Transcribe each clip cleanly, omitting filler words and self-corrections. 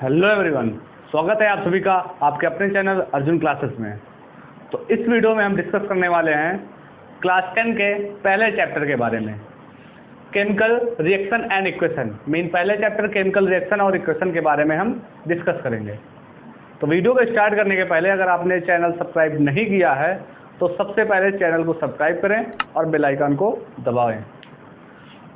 Hello everyone, स्वागत है आप सभी का आपके अपने चैनल अर्जुन क्लासेस में। तो इस वीडियो में हम डिस्कस करने वाले हैं क्लास 10 के पहले चैप्टर के बारे में, chemical reaction and equation. Mean पहले चैप्टर केमिकल रिएक्शन और इक्वेशन के बारे में हम डिस्कस करेंगे। तो वीडियो को स्टार्ट करने के पहले अगर आपने चैनल सब्सक्राइब नहीं किया है तो सबसे पहले चैनल को सब्सक्राइब करें और बेल आइकन को दबाएं।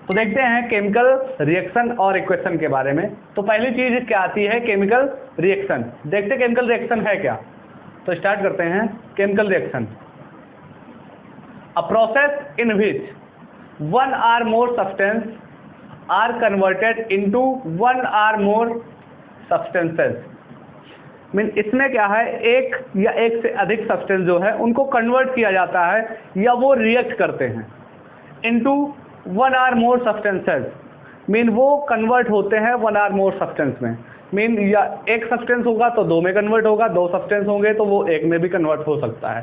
तो देखते हैं केमिकल रिएक्शन और इक्वेशन के बारे में। तो पहली चीज क्या आती है, केमिकल रिएक्शन। देखते हैं केमिकल रिएक्शन है क्या। तो स्टार्ट करते हैं। Chemical reaction, a process in which one or more substance are converted into one or more substances. Mean इसमें क्या है, एक या एक से अधिक सब्सटेंस जो है उनको कन्वर्ट किया जाता है या वो रिएक्ट करते हैं into one or more substances. Mean वो कन्वर्ट होते हैं वन आर मोर सब्सटेंस में। मीन या एक सब्सटेंस होगा तो दो में कन्वर्ट होगा, दो सब्सटेंस होंगे तो वो एक में भी कन्वर्ट हो सकता है।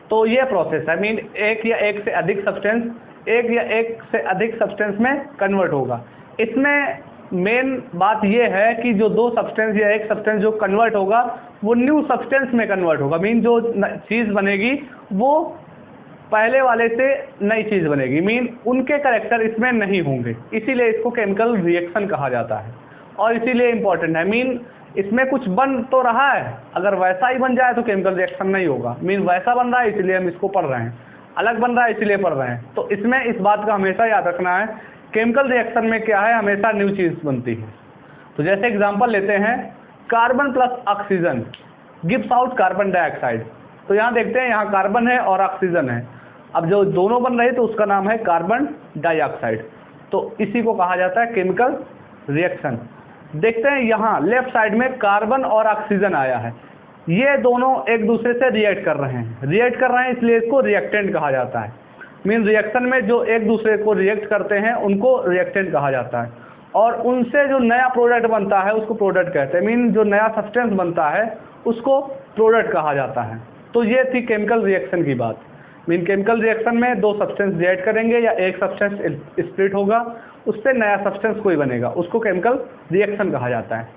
तो ये प्रोसेस है। मीन एक या एक से अधिक सब्सटेंस एक या एक से अधिक सब्सटेंस में कन्वर्ट होगा। इसमें मेन बात ये है कि जो दो सब्सटेंस या एक सब्सटेंस जो कन्वर्ट होगा वो न्यू सब्सटेंस में कन्वर्ट होगा। मीन जो चीज़ बनेगी वो पहले वाले से नई चीज़ बनेगी। मीन उनके कैरेक्टर इसमें नहीं होंगे, इसीलिए इसको केमिकल रिएक्शन कहा जाता है और इसीलिए इम्पोर्टेंट है। मीन इसमें कुछ बन तो रहा है, अगर वैसा ही बन जाए तो केमिकल रिएक्शन नहीं होगा। मीन वैसा बन रहा है इसलिए हम इसको पढ़ रहे हैं, अलग बन रहा है इसलिए पढ़ रहे हैं। तो इसमें इस बात का हमेशा याद रखना है, केमिकल रिएक्शन में क्या है, हमेशा न्यू चीज़ बनती है। तो जैसे एग्जाम्पल लेते हैं, carbon plus oxygen gives out carbon dioxide. तो यहाँ देखते हैं, यहाँ कार्बन है और ऑक्सीजन है। अब जो दोनों बन रहे तो उसका नाम है कार्बन डाइऑक्साइड। तो इसी को कहा जाता है केमिकल रिएक्शन। देखते हैं यहाँ लेफ्ट साइड में कार्बन और ऑक्सीजन आया है, ये दोनों एक दूसरे से रिएक्ट कर रहे हैं, इसलिए इसको रिएक्टेंट कहा जाता है। मीन रिएक्शन में जो एक दूसरे को रिएक्ट करते हैं उनको रिएक्टेंट कहा जाता है और उनसे जो नया प्रोडक्ट बनता है उसको प्रोडक्ट कहते हैं। मीन जो नया सब्सटेंस बनता है उसको प्रोडक्ट कहा जाता है। तो ये थी केमिकल रिएक्शन की बात। मीन केमिकल रिएक्शन में दो सब्सटेंस रिएक्ट करेंगे या एक सब्सटेंस स्प्लिट होगा, उससे नया सब्सटेंस कोई बनेगा, उसको केमिकल रिएक्शन कहा जाता है।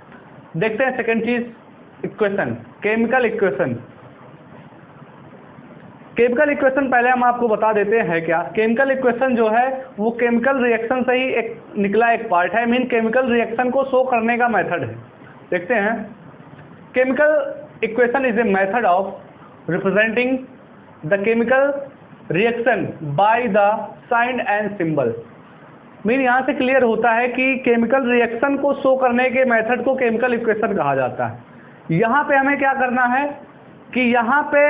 देखते हैं सेकंड चीज, equation, chemical equation. Chemical equation पहले हम आपको बता देते हैं क्या। केमिकल इक्वेशन जो है वो केमिकल रिएक्शन से ही एक निकला एक पार्ट है। मीन केमिकल रिएक्शन को शो करने का मेथड है। देखते हैं, chemical equation is a method of representing the chemical reaction by the sign and symbol. Mean यहाँ से क्लियर होता है कि केमिकल रिएक्शन को शो करने के मेथड को केमिकल इक्वेशन कहा जाता है। यहाँ पे हमें क्या करना है कि यहाँ पे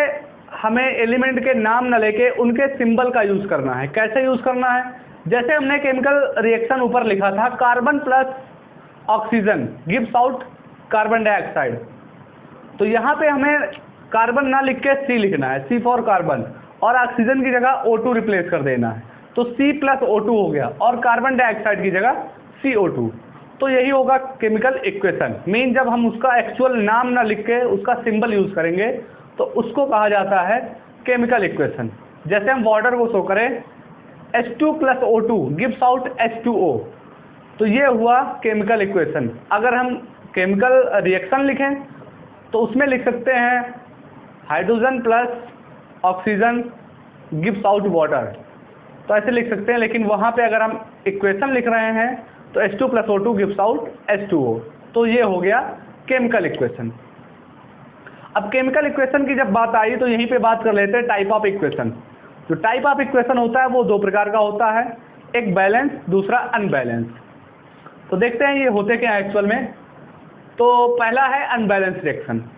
हमें एलिमेंट के नाम न लेके उनके सिंबल का यूज़ करना है। कैसे यूज़ करना है, जैसे हमने केमिकल रिएक्शन ऊपर लिखा था, carbon plus oxygen gives out carbon dioxide. तो यहाँ पे हमें कार्बन ना लिख के सी लिखना है, सी फॉर कार्बन, और ऑक्सीजन की जगह O2 रिप्लेस कर देना है। तो C प्लस O2 हो गया और कार्बन डाइऑक्साइड की जगह CO2। तो यही होगा केमिकल इक्वेशन। मीन जब हम उसका एक्चुअल नाम ना लिख के उसका सिंबल यूज करेंगे तो उसको कहा जाता है केमिकल इक्वेशन। जैसे हम वाटर को शो करें, H2 plus O2 gives out H2O। तो ये हुआ केमिकल इक्वेशन। अगर हम केमिकल रिएक्शन लिखें तो उसमें लिख सकते हैं hydrogen plus oxygen gives out water. तो ऐसे लिख सकते हैं, लेकिन वहाँ पे अगर हम इक्वेशन लिख रहे हैं तो H2 plus O2 gives out H2O। तो ये हो गया केमिकल इक्वेशन। अब केमिकल इक्वेशन की जब बात आई तो यहीं पे बात कर लेते हैं टाइप ऑफ इक्वेशन। जो टाइप ऑफ इक्वेशन होता है वो दो प्रकार का होता है, एक बैलेंस, दूसरा अनबैलेंस। तो देखते हैं ये होते क्या है एक्चुअल में। तो पहला है unbalance reaction.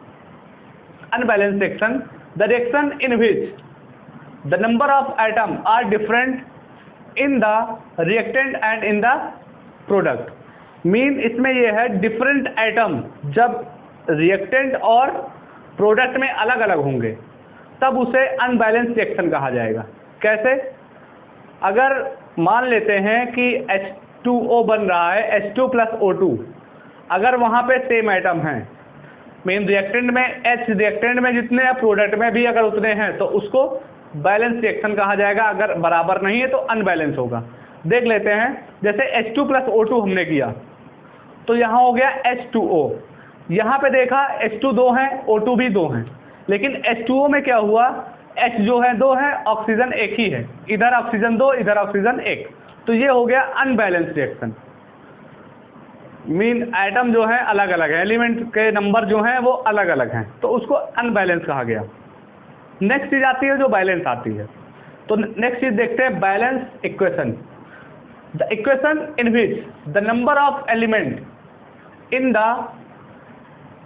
Unbalanced reaction, the reaction in which the number of atoms are different in the reactant and in the product. Mean इसमें ये है डिफरेंट एटम जब रिएक्टेंट और प्रोडक्ट में अलग अलग होंगे तब उसे अनबैलेंस रिएक्शन कहा जाएगा। कैसे, अगर मान लेते हैं कि H2O बन रहा है, H2 प्लस O2, अगर वहाँ पे सेम एटम हैं, मेन रिएक्टेंट में H रिएक्टेंट में जितने हैं प्रोडक्ट में भी अगर उतने हैं तो उसको बैलेंस रिएक्शन कहा जाएगा। अगर बराबर नहीं है तो अनबैलेंस होगा। देख लेते हैं, जैसे H2 प्लस O2 हमने किया तो यहाँ हो गया H2O। यहाँ पे देखा H2 2 है, O2 भी 2 है, लेकिन H2O में क्या हुआ, H जो है 2 है, ऑक्सीजन एक ही है, इधर ऑक्सीजन 2, इधर ऑक्सीजन 1, तो ये हो गया अनबैलेंस रिएक्शन। मीन एटम जो है अलग अलग है, एलिमेंट के नंबर जो हैं वो अलग अलग हैं, तो उसको अनबैलेंस कहा गया। नेक्स्ट चीज आती है जो बैलेंस आती है, तो नेक्स्ट चीज देखते हैं balance equation. The equation in which the number of element in the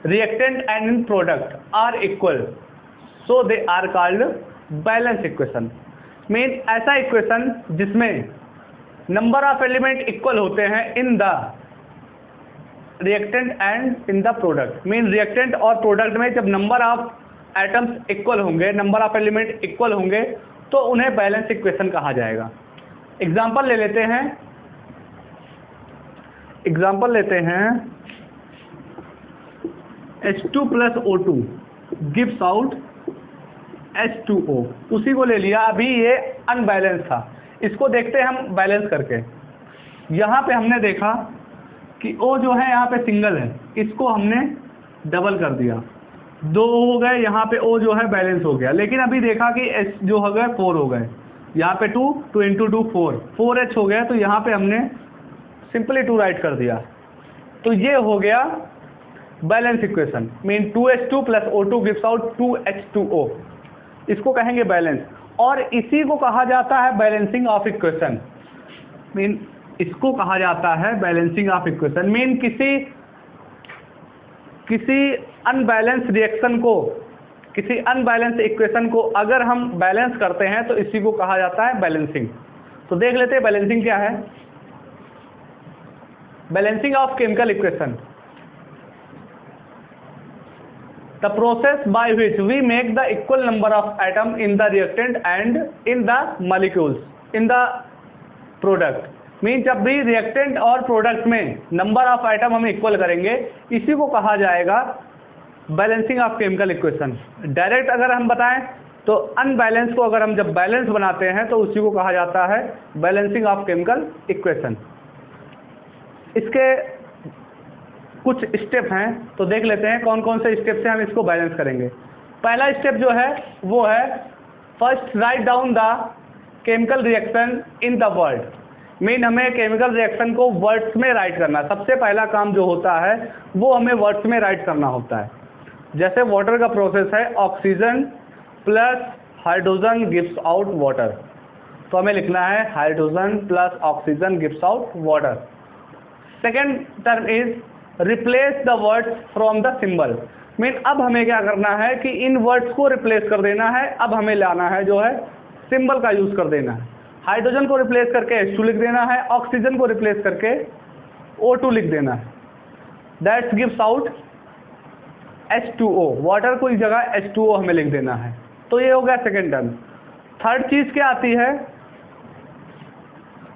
reactant and in product are equal, so they are called balance equation. Mean ऐसा इक्वेशन जिसमें नंबर ऑफ एलिमेंट इक्वल होते हैं in the reactant and in the product. Mean reactant और product में जब number of atoms equal होंगे, number of element equal होंगे, तो उन्हें बैलेंस इक्वेशन कहा जाएगा। एग्जांपल ले लेते हैं, एग्जांपल लेते हैं H2 plus O2 gives out H2O, उसी को ले लिया, अभी ये अनबैलेंस था, इसको देखते हैं हम बैलेंस करके। यहाँ पे हमने देखा कि O जो है यहाँ पे सिंगल है, इसको हमने डबल कर दिया, 2 हो गए, यहाँ पे O जो है बैलेंस हो गया, लेकिन अभी देखा कि H जो हो गए 4 हो गए, यहाँ पे 2, 2 इंटू 2 4H हो गया, तो यहाँ पे हमने सिंपली 2 राइट कर दिया, तो ये हो गया balance equation. Mean 2H2 plus O2 gives out 2H2O, इसको कहेंगे बैलेंस, और इसी को कहा जाता है बैलेंसिंग ऑफ इक्वेशन। मीन इसको कहा जाता है बैलेंसिंग ऑफ इक्वेशन। मीन किसी अनबैलेंस रिएक्शन को, किसी अनबैलेंस इक्वेशन को अगर हम बैलेंस करते हैं तो इसी को कहा जाता है बैलेंसिंग। तो देख लेते हैं बैलेंसिंग क्या है। Balancing of chemical equation, the process by which we make the equal number of atom in the reactant and in the molecules in the product. Mean जब भी रिएक्टेंट और प्रोडक्ट में नंबर ऑफ आइटम हम equal करेंगे, इसी को कहा जाएगा balancing of chemical equation. Direct अगर हम बताएं तो अनबैलेंस को अगर हम जब बैलेंस बनाते हैं तो उसी को कहा जाता है बैलेंसिंग ऑफ केमिकल इक्वेशन। इसके कुछ स्टेप हैं, तो देख लेते हैं कौन कौन से स्टेप से हम इसको बैलेंस करेंगे। पहला स्टेप जो है वो है first write down the chemical reaction in the word. Mean हमें केमिकल रिएक्शन को वर्ड्स में राइट करना, सबसे पहला काम जो होता है वो हमें वर्ड्स में राइट करना होता है। जैसे वाटर का प्रोसेस है, oxygen plus hydrogen gives out water, तो हमें लिखना है hydrogen plus oxygen gives out water. Second term is replace the words from the symbol. Mean अब हमें क्या करना है कि इन वर्ड्स को रिप्लेस कर देना है, अब हमें लाना है जो है सिंबल का यूज कर देना है। हाइड्रोजन को रिप्लेस करके H2 लिख देना है, ऑक्सीजन को रिप्लेस करके O2 लिख देना है, that's gives out H2O। Water को इस जगह H2O हमें लिख देना है, तो ये हो गया सेकेंड टर्म। थर्ड चीज क्या आती है,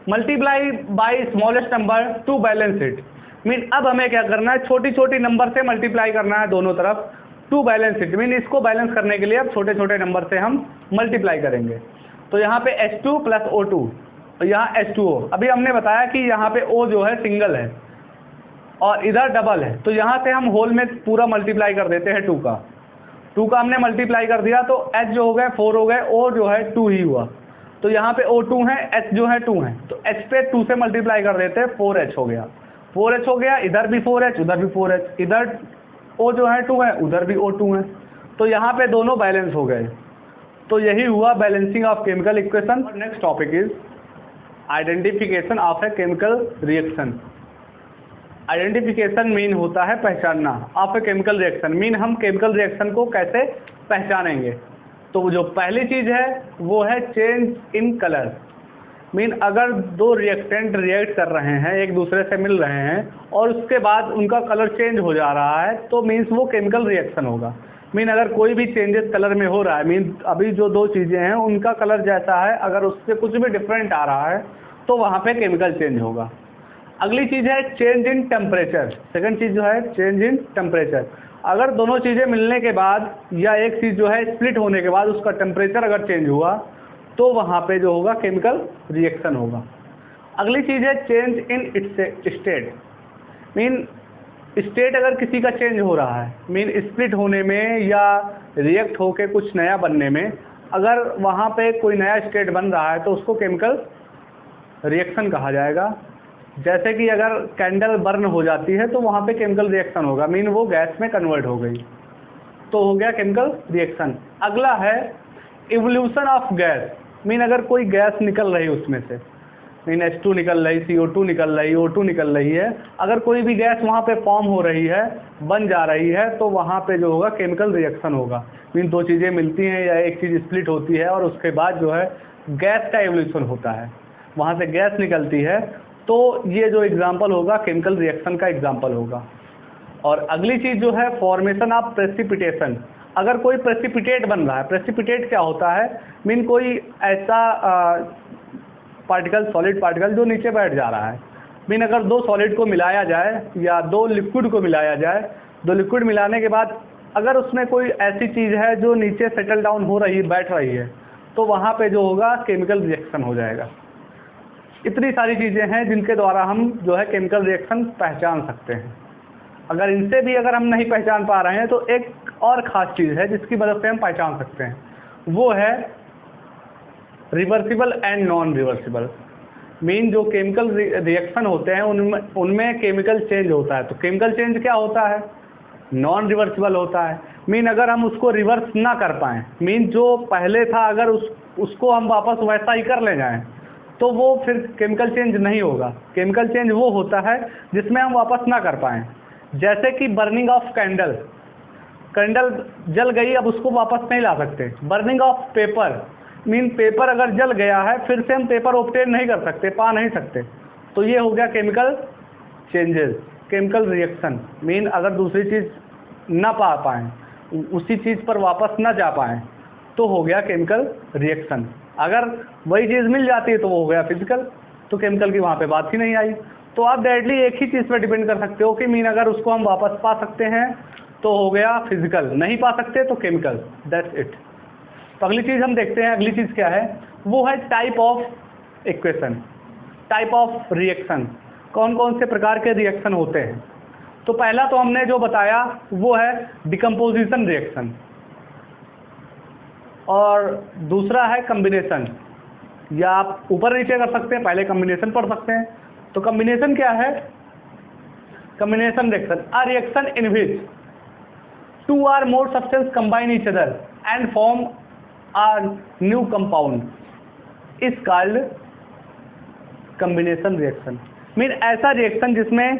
multiply by smallest number two balance it. Mean अब हमें क्या करना है, छोटी छोटी नंबर से मल्टीप्लाई करना है दोनों तरफ टू बैलेंस इट। मीन इसको बैलेंस करने के लिए अब छोटे छोटे नंबर से हम मल्टीप्लाई करेंगे। तो यहाँ पे H2 प्लस O2, यहाँ H2O। अभी हमने बताया कि यहाँ पे O जो है सिंगल है और इधर डबल है, तो यहाँ से हम होल में पूरा मल्टीप्लाई कर देते हैं 2 का हमने मल्टीप्लाई कर दिया, तो H जो हो गए 4 हो गए, O जो है 2 ही हुआ, तो यहाँ पे O2 है, H जो है 2 है, तो H पे 2 से मल्टीप्लाई कर देते हैं, 4H हो गया, 4H हो गया, इधर भी 4H उधर भी 4H, इधर O जो है 2 है, उधर भी O2 है, तो यहाँ पे दोनों बैलेंस हो गए। तो यही हुआ balancing of chemical equation. Next topic is identification of a chemical reaction. Identification mean होता है पहचानना, of a chemical reaction mean हम केमिकल रिएक्शन को कैसे पहचानेंगे। तो जो पहली चीज है वो है चेंज इन कलर। मीन अगर 2 रिएक्टेंट रिएक्ट कर रहे हैं, एक दूसरे से मिल रहे हैं और उसके बाद उनका कलर चेंज हो जा रहा है, तो मीन्स वो केमिकल रिएक्शन होगा। मीन अगर कोई भी चेंजेस कलर में हो रहा है, मीन अभी जो 2 चीज़ें हैं उनका कलर जैसा है, अगर उससे कुछ भी डिफरेंट आ रहा है तो वहाँ पे केमिकल चेंज होगा। अगली चीज़ है चेंज इन टेम्परेचर। सेकंड चीज़ जो है चेंज इन टेम्परेचर। अगर दोनों चीज़ें मिलने के बाद या एक चीज़ जो है स्प्लिट होने के बाद उसका टेम्परेचर अगर चेंज हुआ तो वहाँ पे जो होगा केमिकल रिएक्शन होगा। अगली चीज़ है change in its state. Mean state अगर किसी का चेंज हो रहा है, मीन स्प्लिट होने में या रिएक्ट होके कुछ नया बनने में, अगर वहाँ पे कोई नया स्टेट बन रहा है तो उसको केमिकल रिएक्शन कहा जाएगा। जैसे कि अगर कैंडल बर्न हो जाती है तो वहाँ पे केमिकल रिएक्शन होगा, मीन वो गैस में कन्वर्ट हो गई, तो हो गया केमिकल रिएक्शन। अगला है इवोल्यूशन ऑफ गैस, मीन अगर कोई गैस निकल रही उसमें से, मीन H2 निकल रही, CO2 निकल रही, O2 निकल रही है, अगर कोई भी गैस वहाँ पे फॉर्म हो रही है, बन जा रही है, तो वहाँ पे जो होगा केमिकल रिएक्शन होगा। मीन दो चीज़ें मिलती हैं या एक चीज़ स्प्लिट होती है और उसके बाद जो है गैस का एवोल्यूशन होता है, वहाँ से गैस निकलती है, तो ये जो एग्जाम्पल होगा केमिकल रिएक्शन का एग्जाम्पल होगा। और अगली चीज़ जो है फॉर्मेशन ऑफ प्रेसिपिटेशन, अगर कोई प्रेसिपिटेट बन रहा है, प्रेसिपिटेट क्या होता है, मीन कोई ऐसा पार्टिकल, सॉलिड पार्टिकल जो नीचे बैठ जा रहा है, मीन अगर दो सॉलिड को मिलाया जाए या दो लिक्विड को मिलाया जाए, दो लिक्विड मिलाने के बाद अगर उसमें कोई ऐसी चीज़ है जो नीचे सेटल डाउन हो रही, बैठ रही है, तो वहाँ पे जो होगा केमिकल रिएक्शन हो जाएगा। इतनी सारी चीज़ें हैं जिनके द्वारा हम जो है केमिकल रिएक्शन पहचान सकते हैं। अगर इनसे भी अगर हम नहीं पहचान पा रहे हैं तो एक और ख़ास चीज़ है जिसकी मदद से हम पहचान सकते हैं, वो है reversible and non reversible. Mean जो केमिकल रिएक्शन होते हैं उनमें केमिकल चेंज होता है, तो केमिकल चेंज क्या होता है, नॉन रिवर्सिबल होता है। मीन अगर हम उसको रिवर्स ना कर पाएँ, मीन जो पहले था अगर उसको हम वापस वैसा ही कर ले जाएँ, तो वो फिर केमिकल चेंज नहीं होगा। केमिकल चेंज वो होता है जिसमें हम वापस ना कर पाएँ। जैसे कि बर्निंग ऑफ कैंडल, कैंडल जल गई, अब उसको वापस नहीं ला सकते। Burning of paper, mean paper अगर जल गया है फिर से हम पेपर ऑब्टेन नहीं कर सकते, पा नहीं सकते, तो ये हो गया chemical changes, chemical reaction. Mean अगर दूसरी चीज़ ना पा पाएँ, उसी चीज़ पर वापस ना जा पाएँ, तो हो गया केमिकल रिएक्शन। अगर वही चीज़ मिल जाती है तो वो हो गया फिजिकल, तो केमिकल की वहाँ पे बात ही नहीं आई। तो आप डायरेक्टली एक ही चीज़ पर डिपेंड कर सकते हो कि मीन अगर उसको हम वापस पा सकते हैं तो हो गया फिजिकल, नहीं पा सकते तो केमिकल, दैट्स इट। तो अगली चीज़ हम देखते हैं, अगली चीज़ क्या है, वो है type of equation, type of reaction, कौन कौन से प्रकार के रिएक्शन होते हैं। तो पहला तो हमने जो बताया वो है डिकम्पोजिशन रिएक्शन, और दूसरा है कम्बिनेशन, या आप ऊपर नीचे कर सकते हैं, पहले कम्बिनेशन पढ़ सकते हैं। तो कम्बिनेशन क्या है, combination reaction, a reaction in which two or more substance combine each other and form a new compound is called combination reaction. Mean ऐसा रिएक्शन जिसमें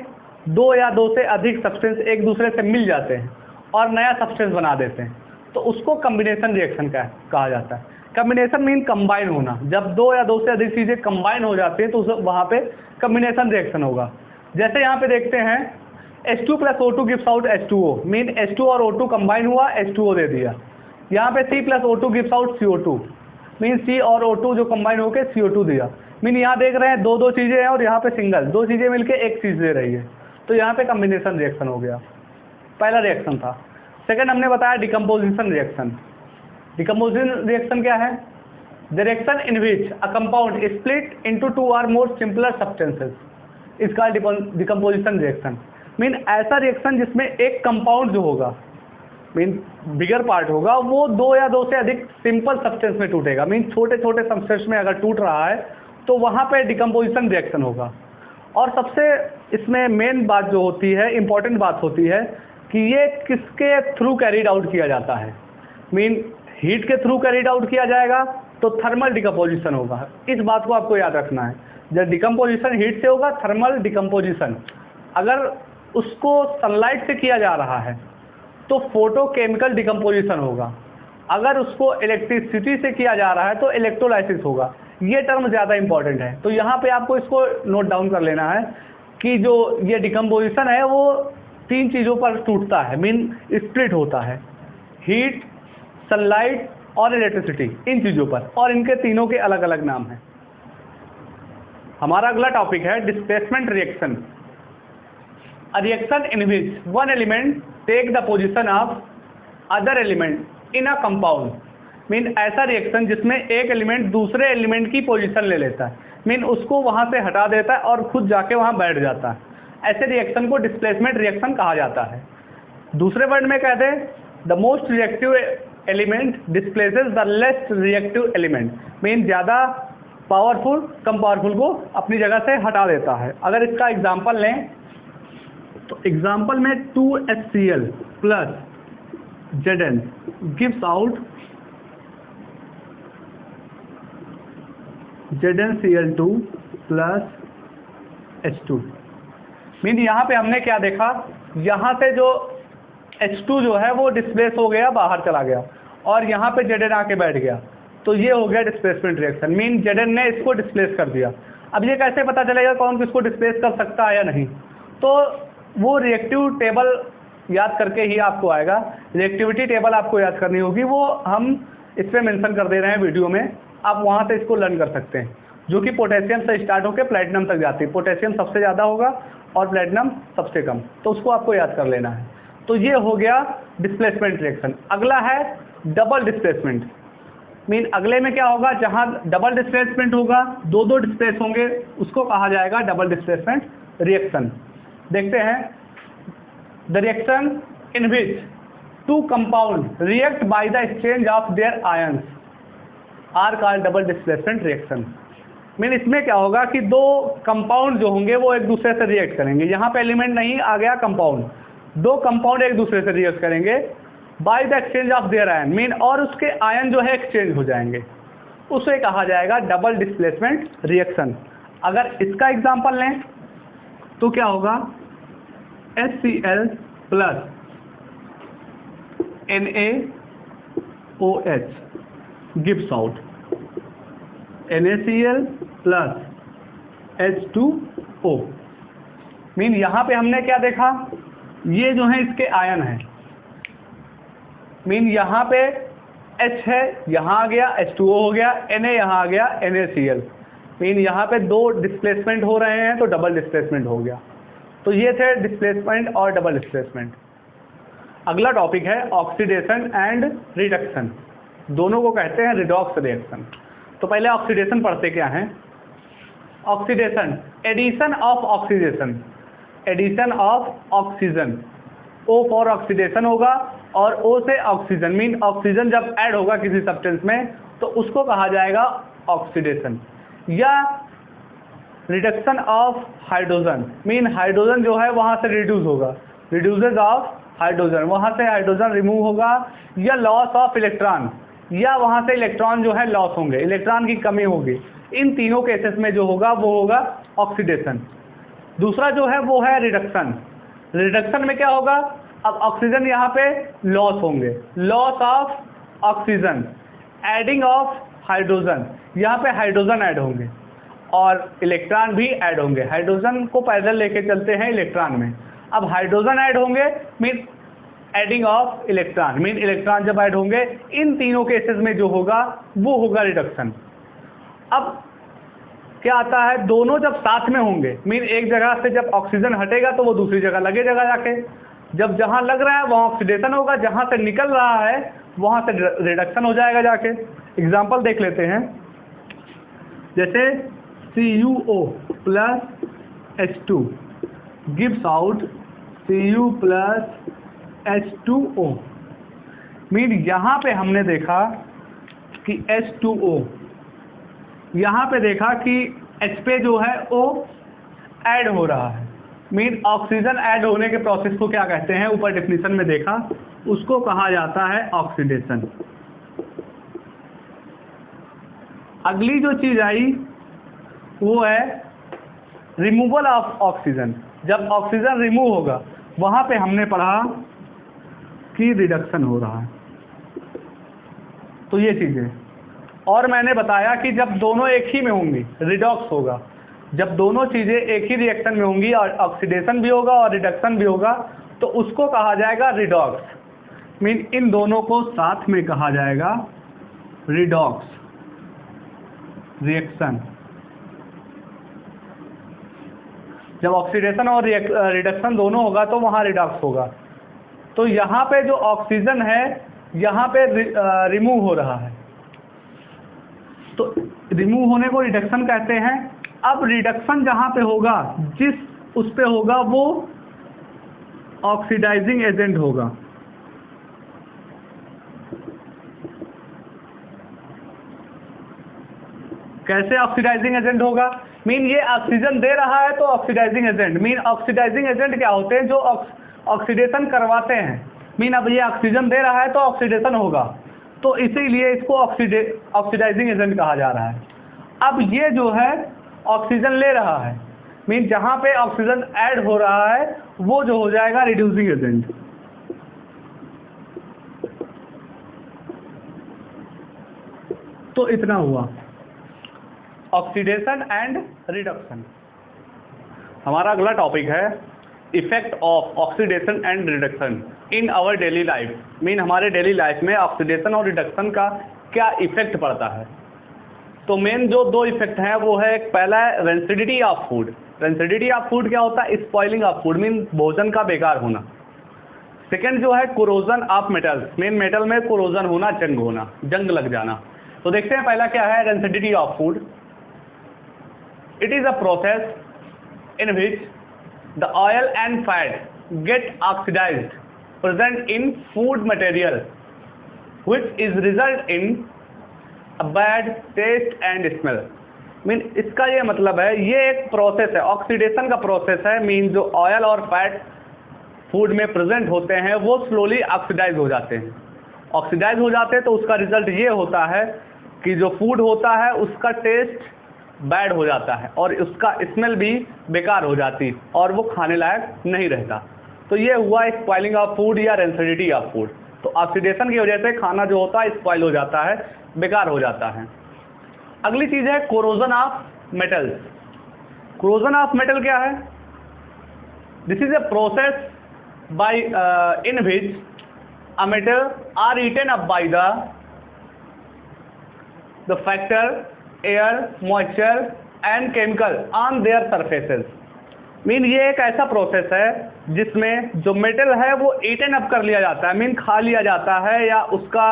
दो या दो से अधिक सब्सटेंस एक दूसरे से मिल जाते हैं और नया सब्सटेंस बना देते हैं, तो उसको कम्बिनेशन रिएक्शन कहा जाता है। कम्बिनेशन मीन कंबाइन होना, जब दो या दो से अधिक चीज़ें कंबाइन हो जाती हैं तो वहाँ पे कम्बिनेशन रिएक्शन होगा। जैसे यहाँ पे देखते हैं H2 + O2 gives out H2O, mean H2 और O2 कंबाइन हुआ, H2O दे दिया। यहाँ पे C + O2 gives out CO2, mean C और O2 जो कंबाइन होकर CO2 दिया। मीन यहाँ देख रहे हैं दो दो चीज़ें हैं और यहाँ पे सिंगल, दो चीज़ें मिलके एक चीज़ दे रही है, तो यहाँ पे कम्बिनेशन रिएक्शन हो गया, पहला रिएक्शन था। सेकंड हमने बताया डिकम्पोजिशन रिएक्शन। डिकम्पोजिशन रिएक्शन क्या है, the reaction in which a compound split into two or more simpler substances is called decomposition reaction. Mean ऐसा रिएक्शन जिसमें एक कंपाउंड जो होगा, मीन बिगर पार्ट होगा, वो दो या दो से अधिक सिंपल सब्सटेंस में टूटेगा। मीन छोटे छोटे सब्सटेंस में अगर टूट रहा है तो वहाँ पे डिकम्पोजिशन रिएक्शन होगा। और सबसे इसमें मेन बात जो होती है, इंपॉर्टेंट बात होती है कि ये किसके थ्रू कैरीड आउट किया जाता है। मीन हीट के थ्रू कैरीड आउट किया जाएगा तो थर्मल डिकम्पोजिशन होगा। इस बात को आपको याद रखना है, जब डिकम्पोजिशन हीट से होगा थर्मल डिकम्पोजिशन। अगर उसको सनलाइट से किया जा रहा है तो फोटोकेमिकल डिकम्पोजिशन होगा, अगर उसको इलेक्ट्रिसिटी से किया जा रहा है तो इलेक्ट्रोलाइसिस होगा। ये टर्म ज़्यादा इंपॉर्टेंट है, तो यहाँ पे आपको इसको नोट डाउन कर लेना है कि जो ये डिकम्पोजिशन है वो तीन चीज़ों पर टूटता है, मीन स्प्लिट होता है, हीट, सनलाइट और इलेक्ट्रिसिटी, इन चीज़ों पर, और इनके तीनों के अलग अलग नाम हैं। हमारा अगला टॉपिक है displacement reaction, a reaction in which one element take the position of other element in a compound. Mean ऐसा रिएक्शन जिसमें एक एलिमेंट दूसरे एलिमेंट की पोजीशन ले लेता है, मीन उसको वहाँ से हटा देता है और खुद जाके वहाँ बैठ जाता है। ऐसे रिएक्शन को डिस्प्लेसमेंट रिएक्शन कहा जाता है। दूसरे वर्ड में कहते हैं the most reactive element displaces the less reactive element, mean ज़्यादा पावरफुल कम पावरफुल को अपनी जगह से हटा देता है। अगर इसका एग्जाम्पल लें तो एग्जाम्पल में 2HCl plus Zn gives out ZnCl2 plus H2। Mean यहाँ पे हमने क्या देखा, यहाँ से जो H2 जो है वो डिस्प्लेस हो गया, बाहर चला गया, और यहाँ पे Zn आके बैठ गया, तो ये हो गया डिस्प्लेसमेंट रिएक्शन। मीन Zn ने इसको डिस्प्लेस कर दिया। अब ये कैसे पता चलेगा कौन किसको डिस्प्लेस कर सकता है या नहीं, तो वो रिएक्टिव टेबल याद करके ही आपको आएगा। रिएक्टिविटी टेबल आपको याद करनी होगी, वो हम इस पर मेंशन कर दे रहे हैं वीडियो में, आप वहाँ से इसको लर्न कर सकते हैं, जो कि पोटेशियम से स्टार्ट होकर प्लेटिनम तक जाती है। पोटेशियम सबसे ज़्यादा होगा और प्लेटिनम सबसे कम, तो उसको आपको याद कर लेना है। तो ये हो गया डिस्प्लेसमेंट रिएक्शन। अगला है डबल डिस्प्लेसमेंट। मीन अगले में क्या होगा, जहाँ डबल डिस्प्लेसमेंट होगा, दो डिस्प्लेस होंगे, उसको कहा जाएगा डबल डिस्प्लेसमेंट रिएक्शन। देखते हैं, the reaction in which two compound react by the exchange of their ions are called double displacement reaction. Mean इसमें क्या होगा कि दो कंपाउंड जो होंगे वो एक दूसरे से रिएक्ट करेंगे। यहाँ पे एलिमेंट नहीं आ गया कंपाउंड, दो कंपाउंड एक दूसरे से रिएक्ट करेंगे bye the exchange of there ion, mean और उसके आयन जो है एक्सचेंज हो जाएंगे, उसे कहा जाएगा डबल डिस्प्लेसमेंट रिएक्शन। अगर इसका एग्जांपल लें तो क्या होगा, HCl plus NaOH gives out NaCl plus H2O। Mean यहाँ पे हमने क्या देखा, ये जो है इसके आयन है। मीन यहाँ पे H है, यहाँ आ गया H2O हो गया, Na यहाँ आ गया NaCl। मीन यहाँ पे दो डिस्प्लेसमेंट हो रहे हैं तो डबल डिस्प्लेसमेंट हो गया। तो ये थे डिस्प्लेसमेंट और डबल डिस्प्लेसमेंट। अगला टॉपिक है ऑक्सीडेशन एंड रिडक्शन, दोनों को कहते हैं रिडॉक्स रिएक्शन। तो पहले ऑक्सीडेशन पढ़ते क्या हैं। Oxidation, addition of oxidation, addition of oxygen, O for oxidation होगा और O से ऑक्सीजन, मीन ऑक्सीजन जब ऐड होगा किसी सब्सटेंस में तो उसको कहा जाएगा ऑक्सीडेशन। या reduction of hydrogen, mean hydrogen जो है वहाँ से रिड्यूस होगा, रिड्यूसेस ऑफ हाइड्रोजन, वहाँ से हाइड्रोजन रिमूव होगा। या लॉस ऑफ इलेक्ट्रॉन, या वहाँ से इलेक्ट्रॉन जो है लॉस होंगे, इलेक्ट्रॉन की कमी होगी। इन तीनों केसेस में जो होगा वो होगा ऑक्सीडेशन। दूसरा जो है वो है रिडक्शन। रिडक्शन में क्या होगा, अब ऑक्सीजन यहाँ पे लॉस होंगे, loss of oxygen, adding of hydrogen, यहाँ पे हाइड्रोजन ऐड होंगे और इलेक्ट्रॉन भी ऐड होंगे। हाइड्रोजन को पैरेलल लेके चलते हैं इलेक्ट्रॉन में, अब हाइड्रोजन ऐड होंगे, mean adding of electron, mean electron जब ऐड होंगे। इन तीनों केसेस में जो होगा वो होगा रिडक्शन। अब क्या आता है, दोनों जब साथ में होंगे, मीन एक जगह से जब ऑक्सीजन हटेगा तो वो दूसरी जगह लगेगा जाके, जब जहाँ लग रहा है वहाँ ऑक्सीडेशन होगा, जहाँ से निकल रहा है वहाँ से रिडक्शन हो जाएगा जाके। एग्जाम्पल देख लेते हैं, जैसे CuO plus H2 gives out Cu plus H2O। Mean यहाँ पे हमने देखा कि H2O, यहाँ पे देखा कि H पे जो है O ऐड हो रहा है, मीन ऑक्सीजन ऐड होने के प्रोसेस को क्या कहते हैं, ऊपर डेफिनेशन में देखा, उसको कहा जाता है ऑक्सीडेशन। अगली जो चीज़ आई वो है रिमूवल ऑफ ऑक्सीजन। जब ऑक्सीजन रिमूव होगा वहाँ पे हमने पढ़ा कि रिडक्शन हो रहा है। तो ये चीज़ें, और मैंने बताया कि जब दोनों एक ही में होंगी रिडॉक्स होगा। जब दोनों चीज़ें एक ही रिएक्शन में होंगी और ऑक्सीडेशन भी होगा और रिडक्शन भी होगा तो उसको कहा जाएगा रिडॉक्स। मीन इन दोनों को साथ में कहा जाएगा रिडॉक्स रिएक्शन। जब ऑक्सीडेशन और रिडक्शन दोनों होगा तो वहाँ रिडॉक्स होगा। तो यहाँ पे जो ऑक्सीजन है यहाँ पे रिमूव हो रहा है, तो रिमूव होने को रिडक्शन कहते हैं। अब रिडक्शन जहाँ पे होगा, जिस उस पे होगा वो ऑक्सीडाइजिंग एजेंट होगा। कैसे ऑक्सीडाइजिंग एजेंट होगा? मीन ये ऑक्सीजन दे रहा है तो oxidising agent. Mean oxidising agent क्या होते हैं? जो ऑक्सीडेशन करवाते हैं। मीन अब ये ऑक्सीजन दे रहा है तो ऑक्सीडेशन होगा, तो इसीलिए इसको ऑक्सीडाइजिंग एजेंट कहा जा रहा है। अब ये जो है ऑक्सीजन ले रहा है, मीन जहाँ पे ऑक्सीजन ऐड हो रहा है वो जो हो जाएगा रिड्यूसिंग एजेंट। तो इतना हुआ ऑक्सीडेशन एंड रिडक्शन। हमारा अगला टॉपिक है effect of oxidation and reduction in our daily life. Mean हमारे डेली लाइफ में ऑक्सीडेशन और रिडक्शन का क्या इफेक्ट पड़ता है। तो मेन जो दो इफेक्ट हैं वो है, पहला है rancidity of food. Rancidity of food क्या होता है? स्पॉइलिंग ऑफ फूड, मीन भोजन का बेकार होना। सेकेंड जो है corrosion of metals, mean metal में कोरोजन होना, जंग होना, जंग लग जाना। तो देखते हैं पहला क्या है, rancidity of food. It is a process in which the oil and fat get oxidized present in food material, which is result in a bad taste and smell. Mean इसका ये मतलब है, ये एक प्रोसेस है, ऑक्सीडेशन का process है। Mean जो ऑयल और फैट फूड में प्रेजेंट होते हैं वो स्लोली ऑक्सीडाइज हो जाते हैं। ऑक्सीडाइज हो जाते हैं तो उसका रिजल्ट ये होता है कि जो फूड होता है उसका टेस्ट बैड हो जाता है और उसका स्मेल भी बेकार हो जाती है और वो खाने लायक नहीं रहता। तो ये हुआ स्पॉइलिंग ऑफ फूड या रेंसिडिटी ऑफ फूड। तो ऑक्सीडेशन की वजह से खाना जो होता है स्पॉइल हो जाता है, बेकार हो जाता है। अगली चीज़ है corrosion of metals. Corrosion of metal क्या है? This is a process by in which a metal are eaten up by the factor air, moisture and chemical on their surfaces. Mean ये एक ऐसा प्रोसेस है जिसमें जो मेटल है वो ईटन अप कर लिया जाता है, मीन खा लिया जाता है या उसका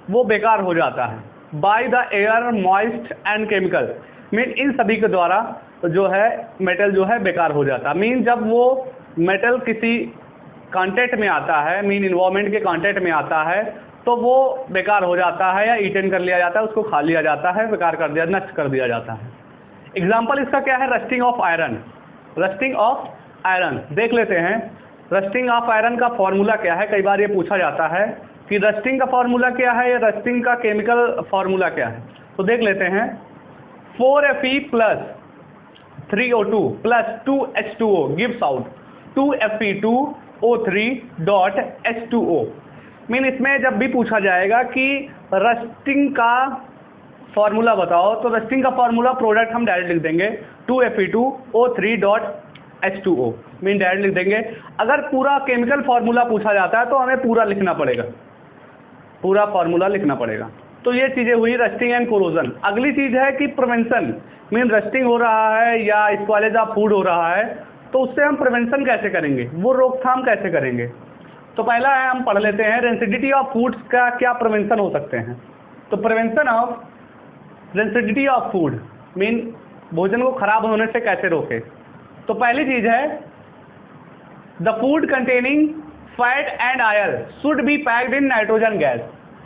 वो बेकार हो जाता है by the air, moist and chemical. Mean in सभी के द्वारा जो है मेटल जो है बेकार हो जाता है। मीन जब वो मेटल किसी कांटेक्ट में आता है, मीन इन्वायरमेंट के कांटेक्ट में आता है तो वो बेकार हो जाता है या ईटन कर लिया जाता है, उसको खा लिया जाता है, बेकार कर दिया, नष्ट कर दिया जाता है। एग्जाम्पल इसका क्या है? Rusting of iron. Rusting of iron देख लेते हैं। रस्टिंग ऑफ आयरन का फॉर्मूला क्या है? कई बार ये पूछा जाता है कि रस्टिंग का फॉर्मूला क्या है या रस्टिंग का केमिकल फॉर्मूला क्या है। तो देख लेते हैं। 4Fe plus 3O2 plus 2H2O gives out 2Fe2O3 dot H2O। Mean इसमें जब भी पूछा जाएगा कि रस्टिंग का फॉर्मूला बताओ तो रस्टिंग का फॉर्मूला प्रोडक्ट हम डायरेक्ट लिख देंगे 2Fe2O3 dot H2O, mean direct लिख देंगे। अगर पूरा केमिकल फॉर्मूला पूछा जाता है तो हमें पूरा लिखना पड़ेगा, पूरा फॉर्मूला लिखना पड़ेगा। तो ये चीज़ें हुई रस्टिंग एंड कोरोजन। अगली चीज़ है कि प्रिवेंशन। मीन रस्टिंग हो रहा है या स्पॉइलेज ऑफ फूड हो रहा है तो उससे हम प्रिवेंशन कैसे करेंगे, वो रोकथाम कैसे करेंगे। तो पहला है, हम पढ़ लेते हैं रेंसिडिटी ऑफ फूड्स का क्या प्रिवेंशन हो सकते हैं। तो prevention of rancidity of food mean भोजन को खराब होने से कैसे रोके। तो पहली चीज है the food containing fat and oil should be packed in nitrogen gas.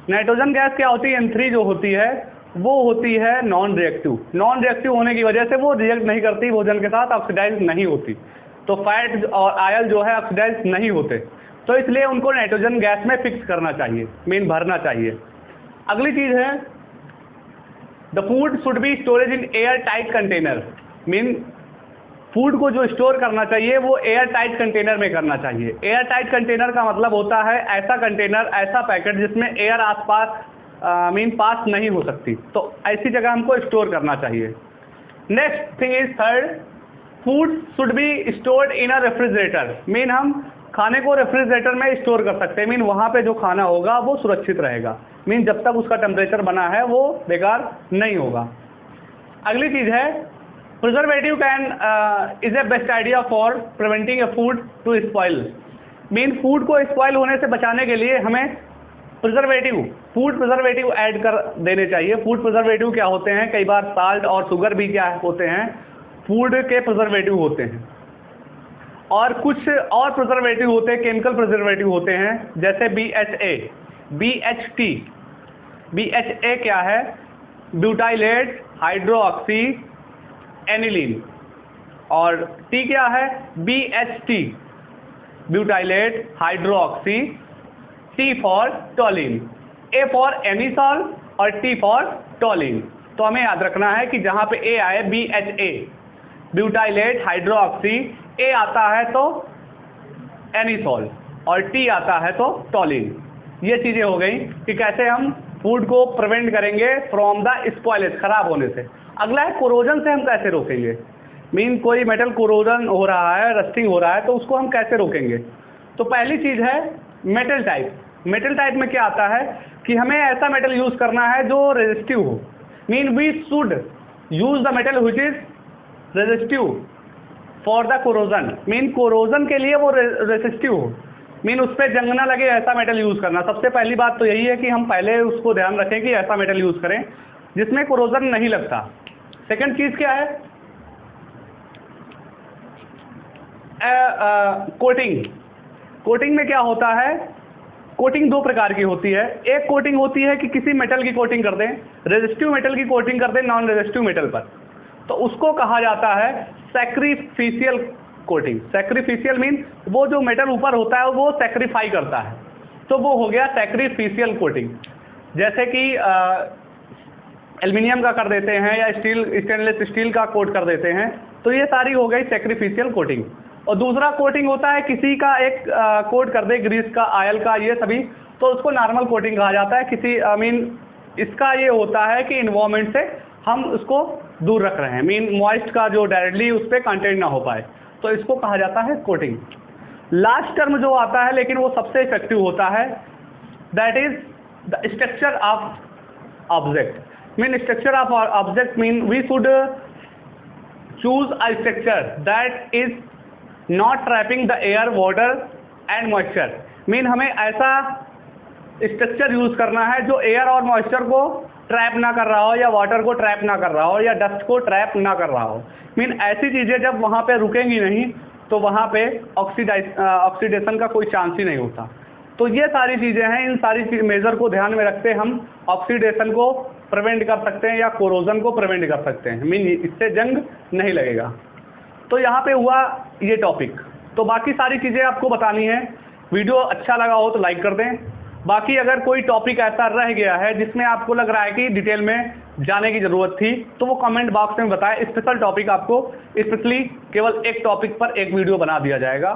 Nitrogen gas क्या होती है? N3 जो होती है वो होती है नॉन रिएक्टिव। नॉन रिएक्टिव होने की वजह से वो रिएक्ट नहीं करती भोजन के साथ, ऑक्सीडाइज नहीं होती। तो फैट और ऑयल जो है ऑक्सीडाइज नहीं होते, तो इसलिए उनको नाइट्रोजन गैस में फिक्स करना चाहिए, मीन भरना चाहिए। अगली चीज़ है the food should be storage in air tight container. Mean food को जो स्टोर करना चाहिए वो एयर टाइट कंटेनर में करना चाहिए। एयर टाइट कंटेनर का मतलब होता है ऐसा कंटेनर, ऐसा पैकेट जिसमें एयर आसपास मीन पास नहीं हो सकती, तो ऐसी जगह हमको स्टोर करना चाहिए। Next thing is third, food should be stored in a refrigerator. Mean हम खाने को रेफ्रिजरेटर में स्टोर कर सकते हैं, मीन वहाँ पे जो खाना होगा वो सुरक्षित रहेगा, मीन जब तक उसका टेम्परेचर बना है वो बेकार नहीं होगा। अगली चीज़ है preservative can is a best idea for preventing a food to spoil. Mean food को स्पॉइल होने से बचाने के लिए हमें प्रिजर्वेटिव, फूड प्रिजर्वेटिव ऐड कर देने चाहिए। फूड प्रिजर्वेटिव क्या होते हैं? कई बार साल्ट और शुगर भी क्या होते हैं? फूड के प्रिजर्वेटिव होते हैं। और कुछ और प्रिजर्वेटिव होते हैं, केमिकल प्रिजर्वेटिव होते हैं, जैसे BHA, BHT। BHA क्या है? Butylated hydroxy aniline. और T क्या है? BHT, butylated hydroxy, T for toluene, A for anisole और T फॉर टोलिन। तो हमें याद रखना है कि जहां पे A आए BHA, ब्यूटाइलेट हाइड्रोक्सी, A आता है तो एनिसॉल और T आता है तो टोलिन। ये चीजें हो गई कि कैसे हम फूड को प्रिवेंट करेंगे फ्रॉम द स्पॉइलेज, खराब होने से। अगला है कोरोजन से हम कैसे रोकेंगे। मीन कोई मेटल कोरोजन हो रहा है, रस्टिंग हो रहा है, तो उसको हम कैसे रोकेंगे। तो पहली चीज है मेटल टाइप। मेटल टाइप में क्या आता है कि हमें ऐसा मेटल यूज करना है जो रेजिस्टिव हो। Mean we should use the metal which is resistive for the corrosion. Mean corrosion के लिए वो रेजिस्टिव हो, मीन उस पर जंग ना लगे, ऐसा मेटल यूज करना। सबसे पहली बात तो यही है कि हम पहले उसको ध्यान रखें कि ऐसा मेटल यूज करें जिसमें कोरोजन नहीं लगता। सेकंड चीज क्या है? कोटिंग। कोटिंग में क्या होता है? कोटिंग दो प्रकार की होती है। एक कोटिंग होती है कि किसी मेटल की कोटिंग कर दें, रेजिस्टिव मेटल की कोटिंग कर दें नॉन रेजिस्टिव मेटल पर, तो उसको कहा जाता है सैक्रिफिशियल कोटिंग। सैक्रिफिशियल मीन वो जो मेटल ऊपर होता है वो सैक्रिफाई करता है, तो वो हो गया सैक्रिफिशियल कोटिंग। जैसे कि एल्युमिनियम का कर देते हैं या स्टेनलेस स्टील का कोट कर देते हैं, तो ये सारी हो गई सैक्रिफिशियल कोटिंग। और दूसरा कोटिंग होता है किसी का एक कोट कर दे, ग्रीस का, ऑयल का, ये सभी, तो उसको नॉर्मल कोटिंग कहा जाता है। किसी मीन इसका ये होता है कि इन्वायरमेंट से हम उसको दूर रख रहे हैं, मीन मॉइस्ट का जो डायरेक्टली उस पर कंटेंट ना हो पाए, तो इसको कहा जाता है कोटिंग। लास्ट टर्म जो आता है लेकिन वो सबसे इफेक्टिव होता है, that is the structure of object. Mean structure of object mean we should choose a structure that is not trapping the air, water and moisture. Mean हमें ऐसा स्ट्रक्चर यूज करना है जो एयर और मॉइस्चर को trap ना कर रहा हो, या वाटर को ट्रैप ना कर रहा हो, या डस्ट को ट्रैप ना कर रहा हो। मीन ऐसी चीजें जब वहां पे रुकेंगी नहीं तो वहां पे ऑक्सीडेशन का कोई चांस ही नहीं होता। तो ये सारी चीजें हैं, इन सारी मेजर को ध्यान में रखते हम ऑक्सीडेशन को प्रिवेंट कर सकते हैं या कोरोजन को प्रिवेंट कर सकते हैं। मीन इससे जंग नहीं लगेगा। तो यहाँ पे हुआ ये टॉपिक। तो बाकी सारी चीज़ें आपको बतानी है। वीडियो अच्छा लगा हो तो लाइक कर दें। बाकी अगर कोई टॉपिक ऐसा रह गया है जिसमें आपको लग रहा है कि डिटेल में जाने की ज़रूरत थी, तो वो कमेंट बॉक्स में बताएं। स्पेशल टॉपिक आपको स्पेशली केवल एक टॉपिक पर एक वीडियो बना दिया जाएगा।